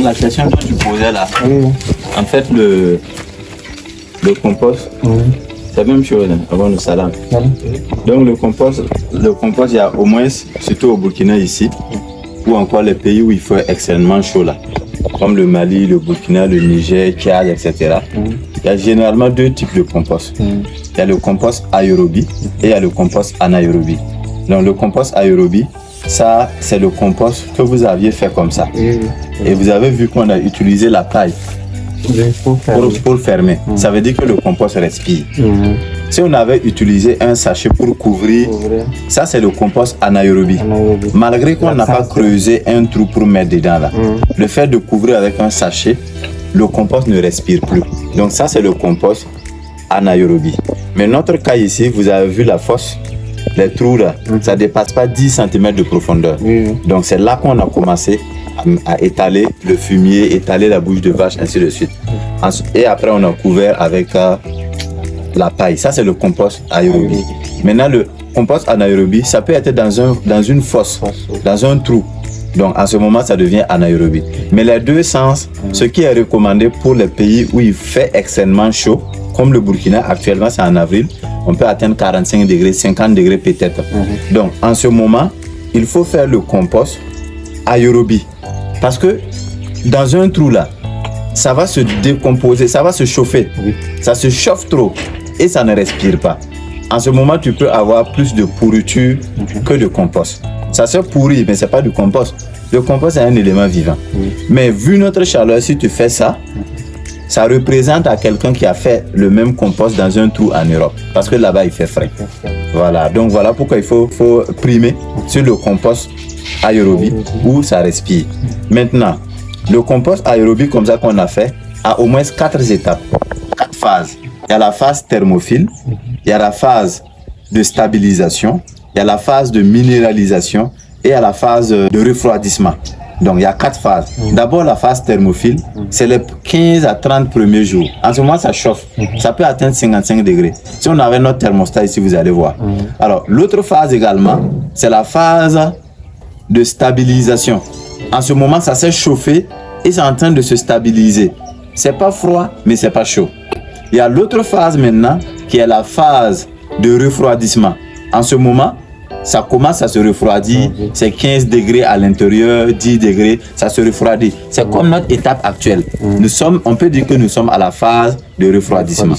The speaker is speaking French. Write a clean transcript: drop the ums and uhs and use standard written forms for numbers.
la question que tu posais là, Oui. en fait, le compost, c'est la même chose avant le salam. Donc le compost, il y a au moins, surtout au Burkina ici, ou encore les pays où il fait extrêmement chaud là, comme le Mali, le Burkina, le Niger, Tchad, etc. Il y a généralement deux types de compost. Il y a le compost aérobie et il y a le compost anaérobie. Donc le compost aérobie, ça c'est le compost que vous aviez fait comme ça. Et vous avez vu qu'on a utilisé la paille pour fermer. Ça veut dire que le compost respire. Si on avait utilisé un sachet pour couvrir, ça c'est le compost anaérobie. Malgré qu'on n'a pas creusé un trou pour mettre dedans là, le fait de couvrir avec un sachet, le compost ne respire plus. Donc ça c'est le compost anaérobie. Mais notre cas ici, vous avez vu la fosse, les trous là, ça ne dépasse pas 10 cm de profondeur. Donc c'est là qu'on a commencé à étaler le fumier, étaler la bouche de vache, ainsi de suite. Et après on a couvert avec la paille. Ça c'est le compost aérobie. Maintenant le compost anaérobie, ça peut être dans une fosse, dans un trou. Donc en ce moment ça devient anaérobie. Mais les deux sens, ce qui est recommandé pour les pays où il fait extrêmement chaud, comme le Burkina actuellement c'est en avril, on peut atteindre 45 degrés, 50 degrés peut-être. Donc en ce moment, il faut faire le compost aérobie. Parce que dans un trou là, ça va se décomposer, ça va se chauffer. Ça se chauffe trop et ça ne respire pas. En ce moment, tu peux avoir plus de pourriture que de compost. Ça se pourrit, mais ce n'est pas du compost. Le compost est un élément vivant. Mais vu notre chaleur, si tu fais ça, ça représente à quelqu'un qui a fait le même compost dans un trou en Europe. Parce que là-bas, il fait frais. Voilà, donc voilà pourquoi il faut primer sur le compost aérobie où ça respire. Maintenant, le compost aérobie comme ça qu'on a fait a au moins 4 étapes, 4 phases. Il y a la phase thermophile, il y a la phase de stabilisation, il y a la phase de minéralisation et il y a la phase de refroidissement. Donc il y a 4 phases. D'abord la phase thermophile, c'est les 15 à 30 premiers jours. En ce moment ça chauffe, ça peut atteindre 55 degrés. Si on avait notre thermostat ici, vous allez voir. Alors l'autre phase également, c'est la phase de stabilisation. En ce moment ça s'est chauffé et c'est en train de se stabiliser. C'est pas froid mais c'est pas chaud. Il y a l'autre phase maintenant qui est la phase de refroidissement. En ce moment, ça commence à se refroidir, c'est 15 degrés à l'intérieur, 10 degrés, ça se refroidit. C'est comme notre étape actuelle. On peut dire que nous sommes à la phase de refroidissement.